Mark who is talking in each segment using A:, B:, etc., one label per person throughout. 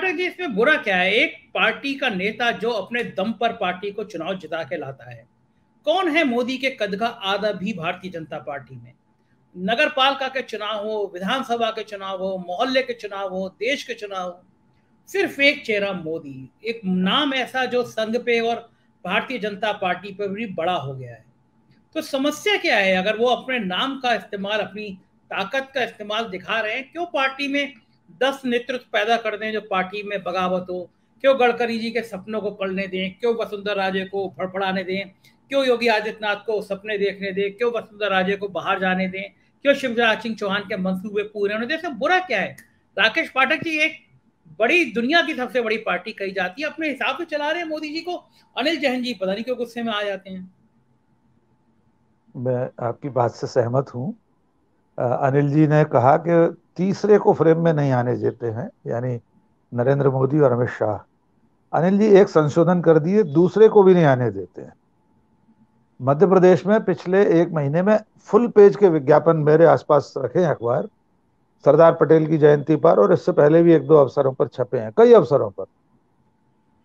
A: पाठक जी, इसमें बुरा क्या है? एक पार्टी का नेता जो अपने दम पर पार्टी को चुनाव जिता के लाता है। कौन है मोदी के कद का आधा भी भारतीय जनता पार्टी में? नगर पालिका के चुनाव हो, विधानसभा के चुनाव हो, मोहल्ले के चुनाव हो, देश के चुनाव हो, सिर्फ एक चेहरा मोदी, एक नाम ऐसा जो संघ पे और भारतीय जनता पार्टी पे भी बड़ा हो गया है। तो समस्या क्या है? अगर वो अपने नाम का इस्तेमाल, अपनी ताकत का इस्तेमाल दिखा रहे हैं, क्यों पार्टी में 10 नेतृत्व पैदा कर दें जो पार्टी में बगावत हो? क्यों गडकरी जी के सपनों को पढ़ने दें? क्यों वसुंधरा राजे को फड़फड़ाने दें? क्यों योगी आदित्यनाथ को सपने देखने दें? क्यों वसुंधरा राजे को बाहर जाने दें? क्यों शिवराज सिंह चौहान के मंसूबे पूरे होने दें? सब बुरा क्या है? राकेश पाठक जी एक बड़ी दुनिया की सबसे बड़ी पार्टी कही जाती है, अपने हिसाब से चला रहे हैं मोदी जी को। अनिल जैन जी पता नहीं क्यों गुस्से में आ जाते हैं।
B: मैं आपकी बात से सहमत हूँ। अनिल जी ने कहा कि तीसरे को फ्रेम में नहीं आने देते हैं, यानी नरेंद्र मोदी और अमित शाह। अनिल जी एक संशोधन कर दिए, दूसरे को भी नहीं आने देते हैं। मध्य प्रदेश में पिछले एक महीने में फुल पेज के विज्ञापन मेरे आसपास रखे हैं अखबार, सरदार पटेल की जयंती पर और इससे पहले भी एक दो अवसरों पर छपे हैं, कई अवसरों पर,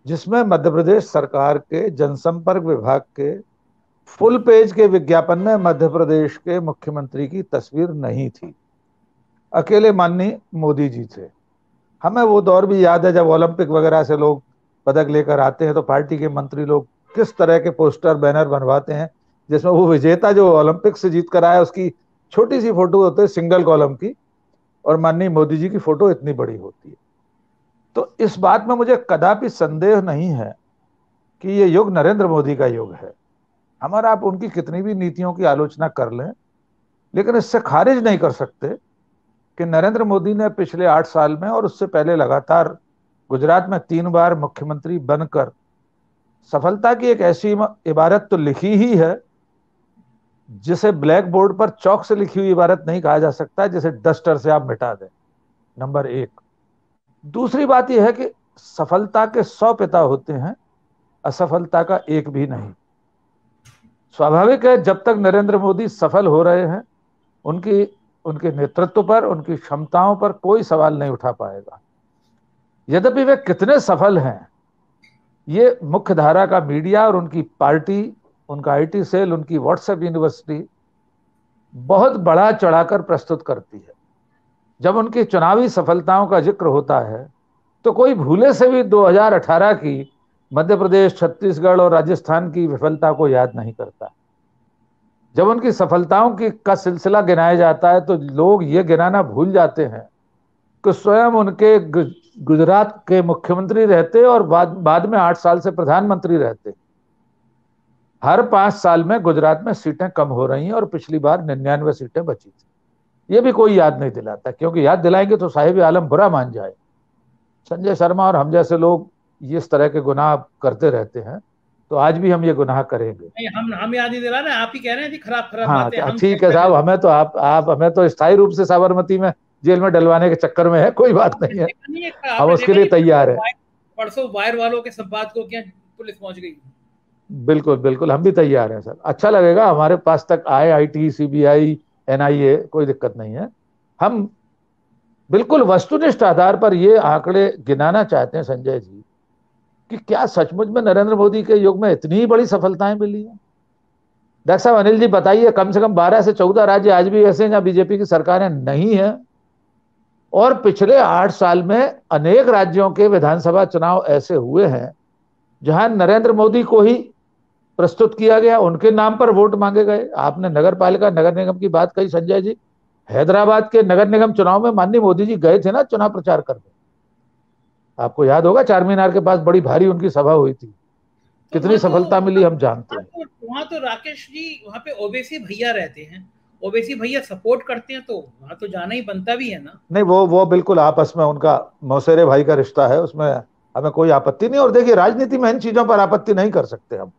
B: जिसमें मध्य प्रदेश सरकार के जनसंपर्क विभाग के फुल पेज के विज्ञापन में मध्य प्रदेश के मुख्यमंत्री की तस्वीर नहीं थी, अकेले माननीय मोदी जी थे। हमें वो दौर भी याद है जब ओलंपिक वगैरह से लोग पदक लेकर आते हैं तो पार्टी के मंत्री लोग किस तरह के पोस्टर बैनर बनवाते हैं जिसमें वो विजेता जो ओलंपिक से जीत कर आया उसकी छोटी सी फोटो होती है सिंगल कॉलम की, और माननीय मोदी जी की फोटो इतनी बड़ी होती है। तो इस बात में मुझे कदापि संदेह नहीं है कि ये युग नरेंद्र मोदी का युग है। हमारा आप उनकी कितनी भी नीतियों की आलोचना कर लें, लेकिन इससे खारिज नहीं कर सकते कि नरेंद्र मोदी ने पिछले 8 साल में और उससे पहले लगातार गुजरात में 3 बार मुख्यमंत्री बनकर सफलता की एक ऐसी इबारत तो लिखी ही है जिसे ब्लैक बोर्ड पर चौक से लिखी हुई इबारत नहीं कहा जा सकता, जिसे डस्टर से आप मिटा दें। नंबर एक। दूसरी बात यह है कि सफलता के 100 पिता होते हैं, असफलता का एक भी नहीं। स्वाभाविक है जब तक नरेंद्र मोदी सफल हो रहे हैं उनकी उनके नेतृत्व पर, उनकी क्षमताओं पर कोई सवाल नहीं उठा पाएगा। यद्यपि वे कितने सफल हैं ये मुख्य धारा का मीडिया और उनकी पार्टी, उनका आईटी सेल, उनकी व्हाट्सएप यूनिवर्सिटी बहुत बड़ा चढ़ाकर प्रस्तुत करती है। जब उनकी चुनावी सफलताओं का जिक्र होता है तो कोई भूले से भी 2018 की मध्य प्रदेश, छत्तीसगढ़ और राजस्थान की विफलता को याद नहीं करता। जब उनकी सफलताओं की का सिलसिला गिनाया जाता है तो लोग ये गिनाना भूल जाते हैं कि स्वयं उनके गुजरात के मुख्यमंत्री रहते और बाद में 8 साल से प्रधानमंत्री रहते। हर 5 साल में गुजरात में सीटें कम हो रही हैं और पिछली बार 99 सीटें बची थी। ये भी कोई याद नहीं दिलाता, क्योंकि याद दिलाएंगे तो साहिब आलम बुरा मान जाए। संजय शर्मा और हम जैसे लोग ये इस तरह के गुनाह करते रहते हैं, तो आज भी हम ये गुनाह करेंगे।
A: नहीं, हम याद नहीं दिला रहे, आप ही कह रहे हैं कि खराब खराब
B: हाँ
A: बातें हम
B: ठीक है
A: पहले।
B: साहब, हमें तो आप हमें तो स्थायी रूप से साबरमती में जेल में डलवाने के चक्कर में है, कोई बात
A: आपने
B: नहीं है।
A: देखा नहीं है,
B: हम
A: आपने
B: उसके
A: देखा
B: लिए
A: नहीं
B: तैयार है।
A: परसों वायर वालों के संवाद को क्या पुलिस पहुंच गई?
B: बिल्कुल बिल्कुल, हम भी तैयार हैं सर। अच्छा लगेगा हमारे पास तक आए आईटी, सीबीआई, एनआईए, कोई दिक्कत नहीं है। हम बिल्कुल वस्तुनिष्ठ आधार पर ये आंकड़े गिनाना चाहते हैं संजय जी कि क्या सचमुच में नरेंद्र मोदी के युग में इतनी बड़ी सफलताएं मिली हैं। डॉक्टर साहब अनिल जी बताइए, कम से कम 12 से 14 राज्य आज भी ऐसे हैं जहां बीजेपी की सरकारें नहीं है, और पिछले 8 साल में अनेक राज्यों के विधानसभा चुनाव ऐसे हुए हैं जहां नरेंद्र मोदी को ही प्रस्तुत किया गया, उनके नाम पर वोट मांगे गए। आपने नगर पालिका, नगर निगम की बात कही संजय जी। हैदराबाद के नगर निगम चुनाव में माननीय मोदी जी गए थे ना चुनाव प्रचार करने। आपको याद होगा चार मीनार के पास बड़ी भारी उनकी सभा हुई थी।
A: तो
B: कितनी
A: वहां तो
B: सफलता मिली हम जानते हैं।
A: वहां तो राकेश जी, वहां पे ओबीसी भैया रहते हैं, ओबीसी भैया सपोर्ट करते हैं, तो वहां तो जाना ही बनता भी है ना।
B: नहीं, वो बिल्कुल आपस में उनका मौसेरे भाई का रिश्ता है, उसमें हमें कोई आपत्ति नहीं। और देखिए राजनीति में इन चीजों पर आपत्ति नहीं कर सकते हम।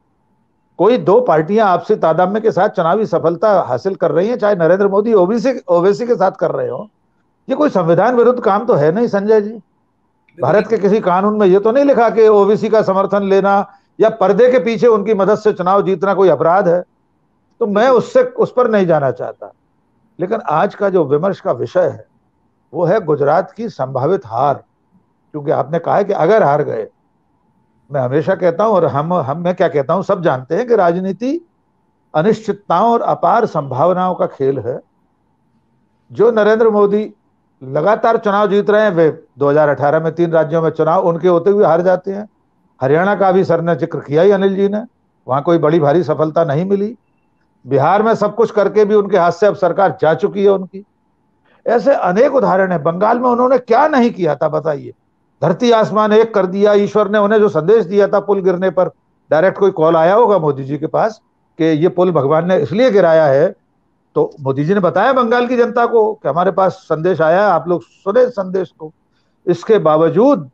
B: कोई दो पार्टियां आपसी तादाम्य के साथ चुनावी सफलता हासिल कर रही हैं, चाहे नरेंद्र मोदी ओबीसी ओवैसी के साथ कर रहे हो, ये कोई संविधान विरुद्ध काम तो है नहीं संजय जी।
A: बिल्कुल
B: भारत
A: ठीक
B: के
A: बात।
B: किसी कानून में ये तो नहीं लिखा कि ओबीसी का समर्थन लेना या पर्दे के पीछे उनकी मदद से चुनाव जीतना कोई अपराध है। तो मैं
A: बिल्कुल
B: उससे उस पर नहीं जाना चाहता। लेकिन आज का जो विमर्श का विषय है वो है गुजरात की संभावित हार। क्योंकि आपने कहा है कि अगर हार गए, मैं हमेशा कहता हूं और हम मैं क्या कहता हूं, सब जानते हैं कि राजनीति अनिश्चितताओं और अपार संभावनाओं का खेल है। जो नरेंद्र मोदी लगातार चुनाव जीत रहे हैं, वे 2018 में 3 राज्यों में चुनाव उनके होते हुए हार जाते हैं। हरियाणा का भी सर ने जिक्र किया ही, अनिल जी ने, वहां कोई बड़ी भारी सफलता नहीं मिली। बिहार में सब कुछ करके भी उनके हाथ से अब सरकार जा चुकी है उनकी। ऐसे अनेक उदाहरण है। बंगाल में उन्होंने क्या नहीं किया था बताइए। धरती आसमान एक कर दिया। ईश्वर ने उन्हें जो संदेश दिया था पुल गिरने पर, डायरेक्ट कोई कॉल आया होगा मोदी जी के पास कि ये पुल भगवान ने इसलिए गिराया है, तो मोदी जी ने बताया बंगाल की जनता को कि हमारे पास संदेश आया, आप लोग सुने संदेश को। इसके बावजूद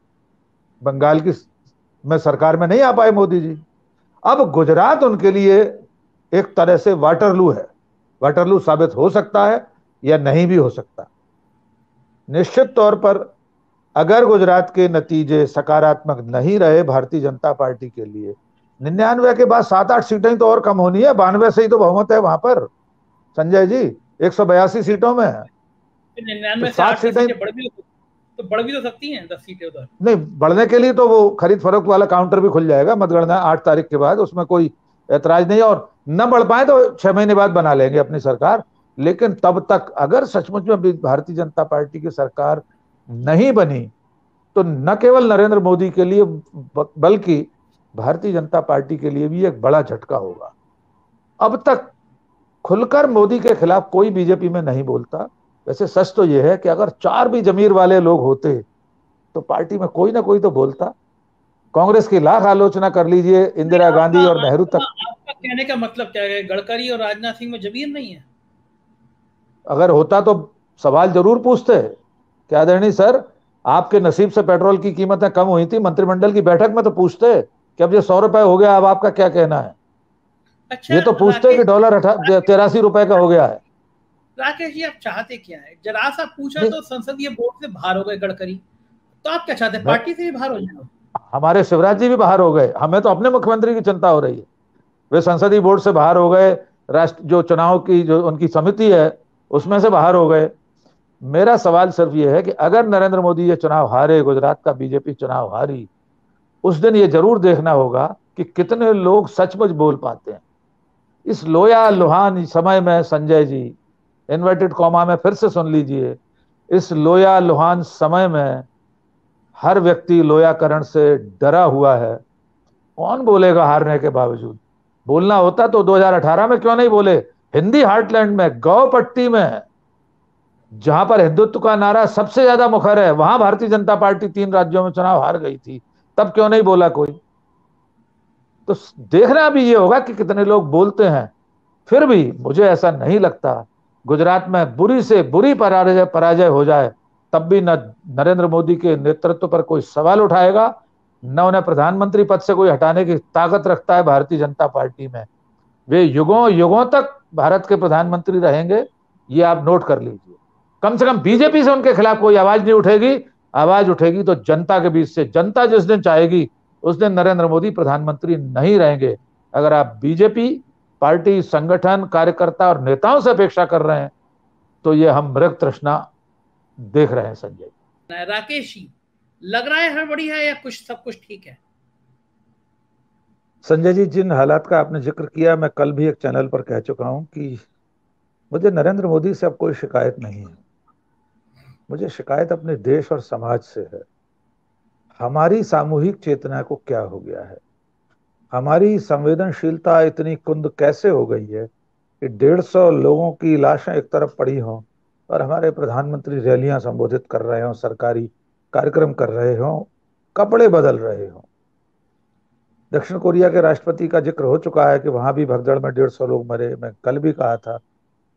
B: बंगाल की में सरकार में नहीं आ पाए मोदी जी। अब गुजरात उनके लिए एक तरह से वाटरलू है। वाटरलू साबित हो सकता है या नहीं भी हो सकता। निश्चित तौर पर अगर गुजरात के नतीजे सकारात्मक नहीं रहे भारतीय जनता पार्टी के लिए, 99 के बाद 7-8 सीटें तो और कम होनी है। 92 से ही तो बहुमत है वहां पर संजय जी, 182 सीटों में।
A: फिर
B: तो
A: 99 से
B: 7
A: 8 की
B: सीटें
A: सीटें बढ़ भी तो सकती हैं, 10 सीटें उधर।
B: नहीं, बढ़ने के लिए तो वो खरीद फरोख्त वाला काउंटर भी खुल जाएगा मतगणना 8 तारीख के बाद, उसमें कोई ऐतराज नहीं। और न बढ़ पाए तो 6 महीने बाद बना लेंगे अपनी सरकार। लेकिन तब तक अगर सचमुच में भारतीय जनता पार्टी की सरकार नहीं बनी, तो न केवल नरेंद्र मोदी के लिए बल्कि भारतीय जनता पार्टी के लिए भी एक बड़ा झटका होगा। अब तक खुलकर मोदी के खिलाफ कोई बीजेपी में नहीं बोलता। वैसे सच तो यह है कि अगर 4 भी जमीर वाले लोग होते तो पार्टी में कोई ना कोई तो बोलता। कांग्रेस की लाख आलोचना कर लीजिए,
A: नहीं,
B: इंदिरा
A: आपका
B: गांधी और नेहरू
A: आपका
B: तक।
A: आपका कहने का मतलब क्या है? गडकरी और राजनाथ सिंह में जमीर नहीं है?
B: अगर होता तो सवाल जरूर पूछते कि आदरणीय सर, आपके नसीब से पेट्रोल की कीमतें कम हुई थी, मंत्रिमंडल की बैठक में तो पूछते कि अब ये 100 रुपए हो गया, अब आपका क्या कहना है।
A: अच्छा
B: ये तो पूछते कि
A: राकेश,
B: डॉलर 83 रुपए का हो गया है।
A: राकेश जी, आप चाहते क्या है? जरा सा पूछा
B: नहीं,
A: तो संसदीय बोर्ड से बाहर हो गए गडकरी, तो आप क्या चाहते हैं?
B: मैं
A: पार्टी से भी बाहर हो जाए?
B: हमारे शिवराज जी भी बाहर हो गए, हमें तो अपने मुख्यमंत्री की चिंता हो रही है। वे संसदीय बोर्ड से बाहर हो गए, राष्ट्र जो चुनाव की जो उनकी समिति है उसमें से बाहर हो गए। मेरा सवाल सिर्फ ये है कि अगर नरेंद्र मोदी ये चुनाव हारे, गुजरात का बीजेपी चुनाव हारी, उस दिन ये जरूर देखना होगा कि कितने लोग सचमुच बोल पाते हैं। इस लोया लुहान समय में संजय जी, इन्वर्टेड कॉमा में फिर से सुन लीजिए, इस लोया लुहान समय में हर व्यक्ति लोयाकरण से डरा हुआ है। कौन बोलेगा हारने के बावजूद? बोलना होता तो 2018 में क्यों नहीं बोले? हिंदी हार्टलैंड में, गौ पट्टी में, जहां पर हिंदुत्व का नारा सबसे ज्यादा मुखर है, वहां भारतीय जनता पार्टी 3 राज्यों में चुनाव हार गई थी, तब क्यों नहीं बोला कोई? तो देखना भी ये होगा कि कितने लोग बोलते हैं। फिर भी मुझे ऐसा नहीं लगता गुजरात में बुरी से बुरी पराजय पराजय हो जाए, तब भी न नरेंद्र मोदी के नेतृत्व पर कोई सवाल उठाएगा, न उन्हें प्रधानमंत्री पद से कोई हटाने की ताकत रखता है भारतीय जनता पार्टी में। वे युगों युगों तक भारत के प्रधानमंत्री रहेंगे, ये आप नोट कर लीजिए। कम से कम बीजेपी से उनके खिलाफ कोई आवाज नहीं उठेगी। आवाज उठेगी तो जनता के बीच से। जनता जिस दिन चाहेगी उस दिन नरेंद्र मोदी प्रधानमंत्री नहीं रहेंगे। अगर आप बीजेपी पार्टी, संगठन, कार्यकर्ता और नेताओं से अपेक्षा कर रहे हैं तो ये हम मृग तृष्णा देख रहे हैं संजय।
A: राकेश जी, लग रहा है हड़बड़ी है या कुछ सब कुछ ठीक है?
B: संजय जी, जिन हालात का आपने जिक्र किया, मैं कल भी एक चैनल पर कह चुका हूं कि मुझे नरेंद्र मोदी से अब कोई शिकायत नहीं है। मुझे शिकायत अपने देश और समाज से है। हमारी सामूहिक चेतना को क्या हो गया है? हमारी संवेदनशीलता इतनी कुंद कैसे हो गई है कि 150 लोगों की लाशें एक तरफ पड़ी हों और हमारे प्रधानमंत्री रैलियां संबोधित कर रहे हों, सरकारी कार्यक्रम कर रहे हों, कपड़े बदल रहे हों। दक्षिण कोरिया के राष्ट्रपति का जिक्र हो चुका है कि वहां भी भगदड़ में 150 लोग मरे। मैं कल भी कहा था,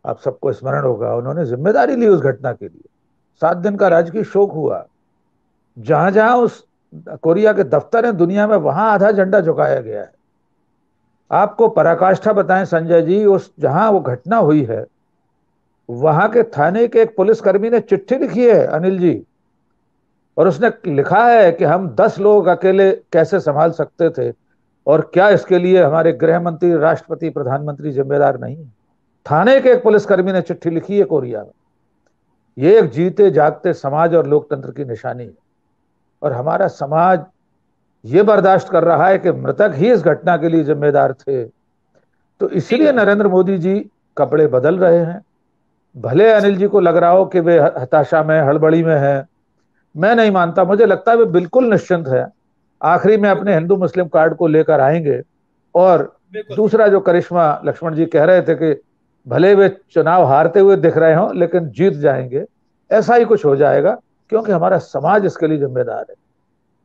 B: आप सबको स्मरण होगा, उन्होंने जिम्मेदारी ली उस घटना के लिए। 7 दिन का राजकीय शोक हुआ। जहां जहां उस कोरिया के दफ्तर है दुनिया में, वहां आधा झंडा झुकाया गया है। आपको पराकाष्ठा बताएं संजय जी, उस जहां वो घटना हुई है वहां के थाने के एक पुलिसकर्मी ने चिट्ठी लिखी है अनिल जी, और उसने लिखा है कि हम 10 लोग अकेले कैसे संभाल सकते थे, और क्या इसके लिए हमारे गृह मंत्री, राष्ट्रपति, प्रधानमंत्री जिम्मेदार नहीं है? थाने के एक पुलिसकर्मी ने चिट्ठी लिखी है कोरिया में। ये एक जीते जागते समाज और लोकतंत्र की निशानी है। और हमारा समाज ये बर्दाश्त कर रहा है कि मृतक ही इस घटना के लिए जिम्मेदार थे। तो इसलिए नरेंद्र मोदी जी कपड़े बदल रहे हैं। भले अनिल जी को लग रहा हो कि वे हताशा में, हड़बड़ी में है, मैं नहीं मानता। मुझे लगता है वे बिल्कुल निश्चिंत है। आखिरी में अपने हिंदू मुस्लिम कार्ड को लेकर आएंगे। और दूसरा जो करिश्मा लक्ष्मण जी कह रहे थे कि भले वे चुनाव हारते हुए दिख रहे हों लेकिन जीत जाएंगे, ऐसा ही कुछ हो जाएगा, क्योंकि हमारा समाज इसके लिए जिम्मेदार है।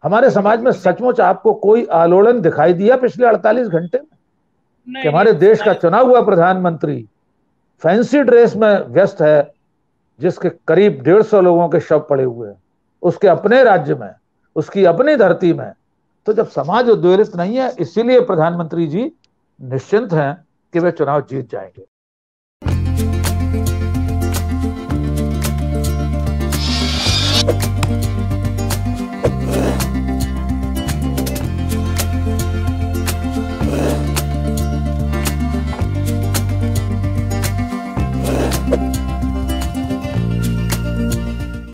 B: हमारे समाज में सचमुच आपको कोई आलोड़न दिखाई दिया पिछले 48 घंटे में कि हमारे देश का चुना हुआ प्रधानमंत्री फैंसी ड्रेस में व्यस्त है, जिसके करीब 150 लोगों के शव पड़े हुए हैं उसके अपने राज्य में, उसकी अपनी धरती में। तो जब समाज उद्वेलित नहीं है, इसीलिए प्रधानमंत्री जी निश्चिंत हैं कि वे चुनाव जीत जाएंगे।